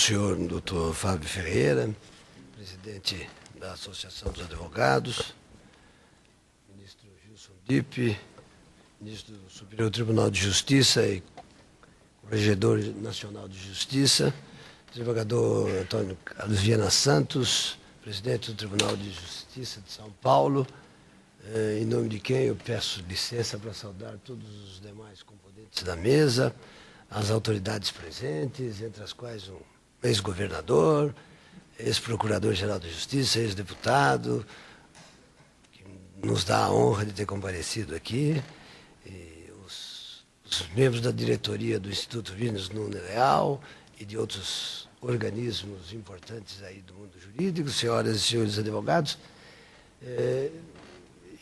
senhor Dr. Fábio Ferreira, presidente da Associação dos Advogados, ministro Gilson Dipp, ministro do Superior Tribunal de Justiça e Corregedor Nacional de Justiça, desembargador Antônio Carlos Viana Santos, presidente do Tribunal de Justiça de São Paulo, em nome de quem eu peço licença para saudar todos os demais componentes da mesa, as autoridades presentes, entre as quais um ex-governador, ex-procurador-geral da Justiça, ex-deputado, que nos dá a honra de ter comparecido aqui, e os membros da diretoria do Instituto Vinus Nunes Leal e de outros organismos importantes aí do mundo jurídico, senhoras e senhores advogados.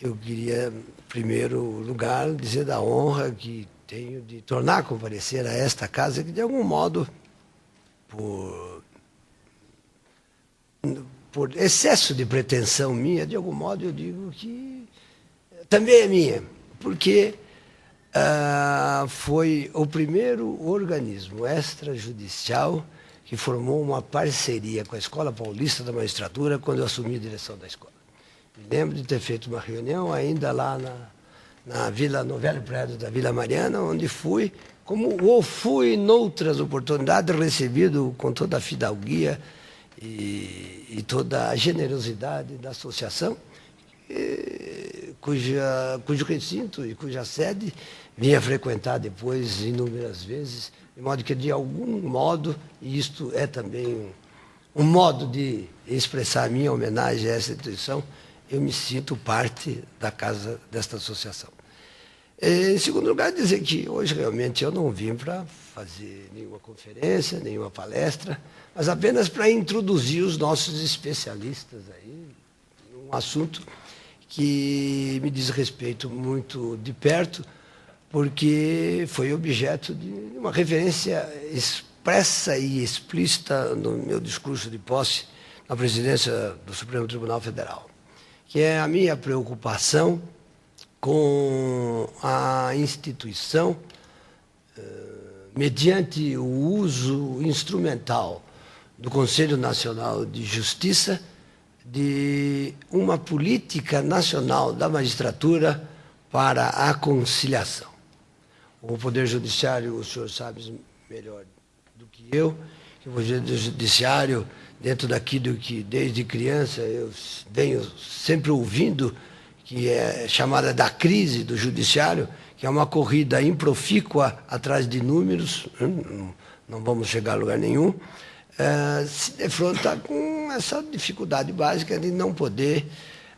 Eu queria, em primeiro lugar, dizer da honra que tenho de tornar a comparecer a esta casa, que de algum modo, por excesso de pretensão minha, de algum modo eu digo que também é minha, porque foi o primeiro organismo extrajudicial que formou uma parceria com a Escola Paulista da Magistratura quando eu assumi a direção da escola. Me lembro de ter feito uma reunião ainda lá no velho prédio da Vila Mariana, onde fui, como fui em outras oportunidades, recebido com toda a fidalguia e toda a generosidade da associação, cujo recinto e cuja sede vinha frequentar depois inúmeras vezes, de modo que, de algum modo, e isto é também um modo de expressar a minha homenagem a essa instituição, eu me sinto parte da casa desta associação. Em segundo lugar, dizer que hoje realmente eu não vim para fazer nenhuma conferência, nenhuma palestra, mas apenas para introduzir os nossos especialistas aí num assunto que me diz respeito muito de perto, porque foi objeto de uma referência expressa e explícita no meu discurso de posse na presidência do Supremo Tribunal Federal, que é a minha preocupação com a instituição, mediante o uso instrumental do Conselho Nacional de Justiça, de uma política nacional da magistratura para a conciliação. O Poder Judiciário, o senhor sabe melhor do que eu, que o Poder Judiciário, dentro daquilo que desde criança eu venho sempre ouvindo, que é chamada da crise do judiciário, que é uma corrida improfícua atrás de números, não vamos chegar a lugar nenhum, se defronta com essa dificuldade básica de não poder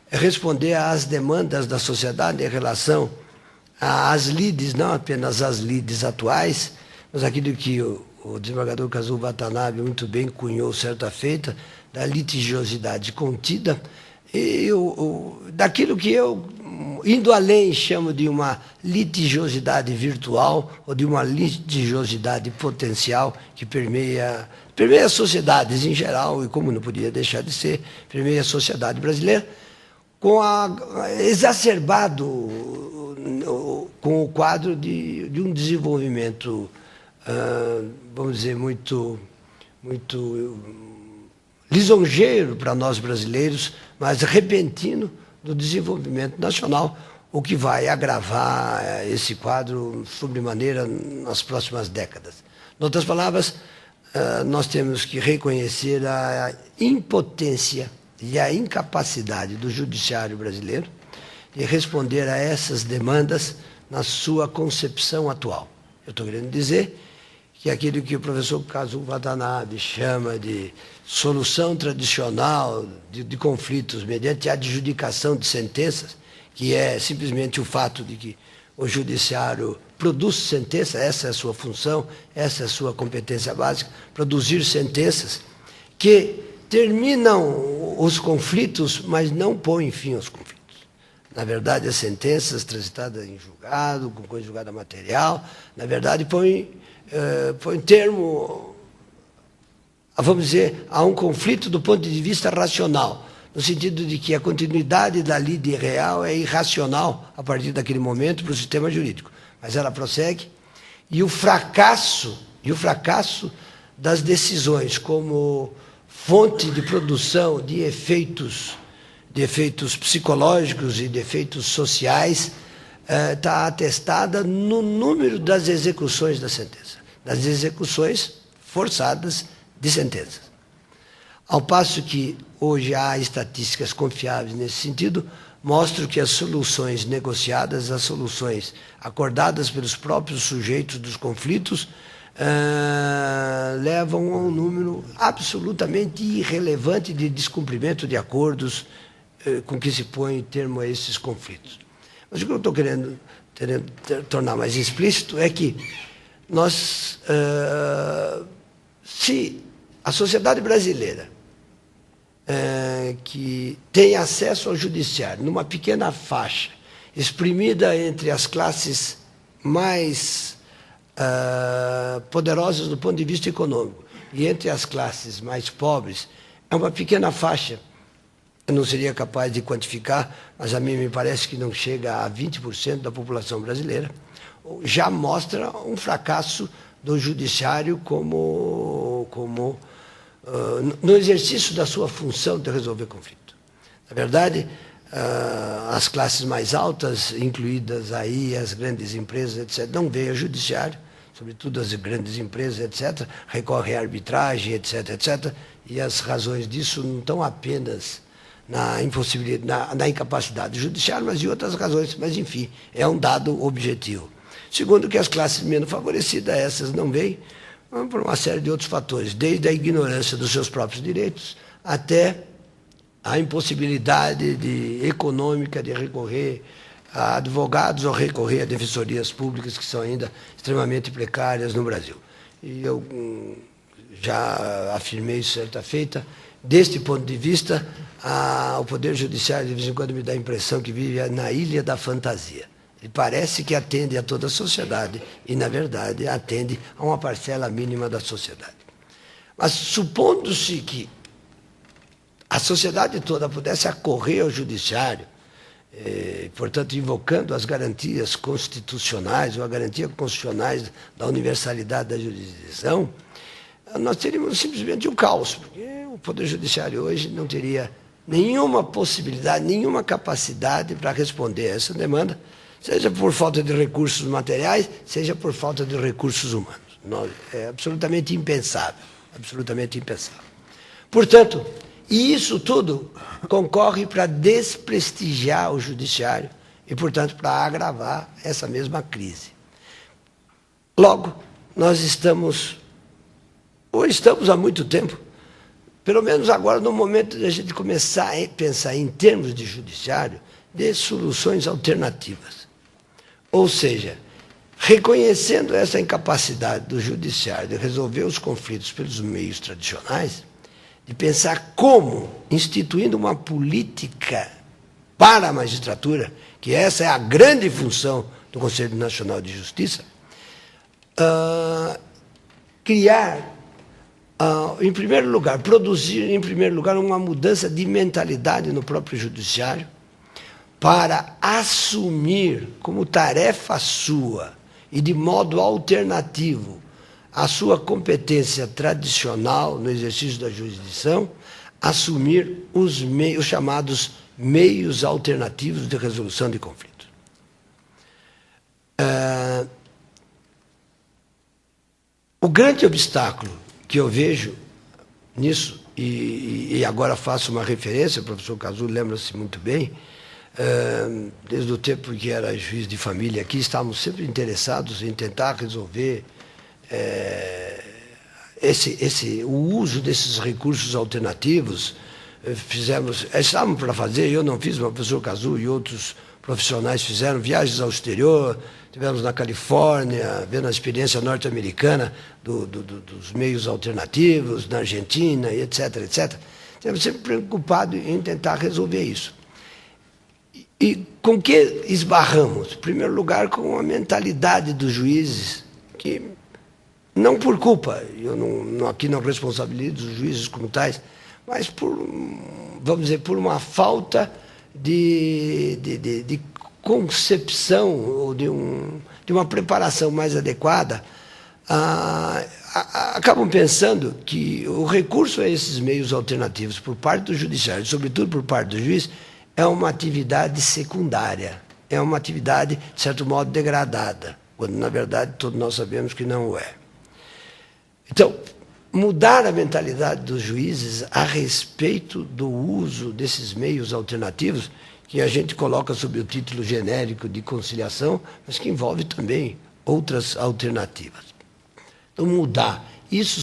responder às demandas da sociedade em relação às lides, não apenas às lides atuais, mas aquilo que o desembargador Kazuo Watanabe muito bem cunhou certa feita, da litigiosidade contida, e daquilo que eu, indo além, chamo de uma litigiosidade virtual ou de uma litigiosidade potencial que permeia as sociedades em geral, e como não podia deixar de ser, permeia a sociedade brasileira, exacerbado com o quadro de um desenvolvimento, vamos dizer, muito lisonjeiro para nós brasileiros, mas repentino do desenvolvimento nacional, o que vai agravar esse quadro sobremaneira nas próximas décadas. Em outras palavras, nós temos que reconhecer a impotência e a incapacidade do judiciário brasileiro de responder a essas demandas na sua concepção atual. Eu estou querendo dizer que aquilo que o professor Kazuo Watanabe chama de solução tradicional de conflitos mediante a adjudicação de sentenças, que é simplesmente o fato de que o judiciário produz sentença, essa é a sua função, essa é a sua competência básica, produzir sentenças que terminam os conflitos, mas não põem fim aos conflitos. Na verdade, as sentenças transitadas em julgado, com coisa julgada material, na verdade, põem termo, vamos dizer, a um conflito do ponto de vista racional, no sentido de que a continuidade da lide real é irracional a partir daquele momento para o sistema jurídico. Mas ela prossegue, e o fracasso das decisões como fonte de produção de efeitos psicológicos e de efeitos sociais, está atestada no número das execuções da sentença, das execuções forçadas de sentenças. Ao passo que hoje há estatísticas confiáveis nesse sentido, mostram que as soluções negociadas, as soluções acordadas pelos próprios sujeitos dos conflitos, levam a um número absolutamente irrelevante de descumprimento de acordos com que se põe termo a esses conflitos. Mas o que eu estou querendo tornar mais explícito é que nós, se a sociedade brasileira, que tem acesso ao judiciário numa pequena faixa, exprimida entre as classes mais poderosas do ponto de vista econômico e entre as classes mais pobres, é uma pequena faixa. Eu não seria capaz de quantificar, mas a mim me parece que não chega a 20% da população brasileira. Já mostra um fracasso do judiciário no exercício da sua função de resolver conflito. Na verdade, as classes mais altas, incluídas aí as grandes empresas, etc., não veem o judiciário, sobretudo as grandes empresas, etc., recorrem à arbitragem, etc., etc., e as razões disso não estão apenas na impossibilidade, na incapacidade do judiciário, mas em outras razões, mas enfim, é um dado objetivo. Segundo, que as classes menos favorecidas, essas não veem, por uma série de outros fatores, desde a ignorância dos seus próprios direitos até a impossibilidade econômica de recorrer a advogados ou recorrer a defensorias públicas que são ainda extremamente precárias no Brasil. E eu já afirmei certa feita, deste ponto de vista, o Poder Judiciário de vez em quando me dá a impressão que vive na ilha da fantasia. Ele parece que atende a toda a sociedade e, na verdade, atende a uma parcela mínima da sociedade. Mas, supondo-se que a sociedade toda pudesse acorrer ao judiciário, portanto, invocando as garantias constitucionais ou a garantia constitucionais da universalidade da jurisdição, nós teríamos simplesmente um caos, porque o Poder Judiciário hoje não teria nenhuma possibilidade, nenhuma capacidade para responder a essa demanda, seja por falta de recursos materiais, seja por falta de recursos humanos. É absolutamente impensável, absolutamente impensável. Portanto, e isso tudo concorre para desprestigiar o judiciário e, portanto, para agravar essa mesma crise. Logo, nós estamos há muito tempo, pelo menos agora, no momento de a gente começar a pensar em termos de judiciário, de soluções alternativas. Ou seja, reconhecendo essa incapacidade do judiciário de resolver os conflitos pelos meios tradicionais, de pensar como, instituindo uma política para a magistratura, que essa é a grande função do Conselho Nacional de Justiça, criar, em primeiro lugar, produzir, em primeiro lugar, uma mudança de mentalidade no próprio judiciário, para assumir como tarefa sua e de modo alternativo a sua competência tradicional no exercício da jurisdição, assumir os chamados meios alternativos de resolução de conflitos. O grande obstáculo que eu vejo nisso, e agora faço uma referência, o professor Casulo lembra-se muito bem, desde o tempo que era juiz de família aqui, estávamos sempre interessados em tentar resolver o uso desses recursos alternativos. Estávamos para fazer, eu não fiz, mas o professor Casulo e outros profissionais fizeram viagens ao exterior, tivemos na Califórnia, vendo a experiência norte-americana dos meios alternativos, na Argentina, e etc., etc. Estivemos sempre preocupados em tentar resolver isso. E com que esbarramos? Em primeiro lugar, com a mentalidade dos juízes, que, não por culpa, eu aqui não responsabilizo os juízes como tais, mas vamos dizer, por uma falta de concepção ou de uma preparação mais adequada, acabam pensando que o recurso a esses meios alternativos por parte do judiciário, sobretudo por parte do juiz, é uma atividade secundária, é uma atividade, de certo modo, degradada, quando, na verdade, todos nós sabemos que não é. Então, mudar a mentalidade dos juízes a respeito do uso desses meios alternativos, que a gente coloca sob o título genérico de conciliação, mas que envolve também outras alternativas. Então, mudar isso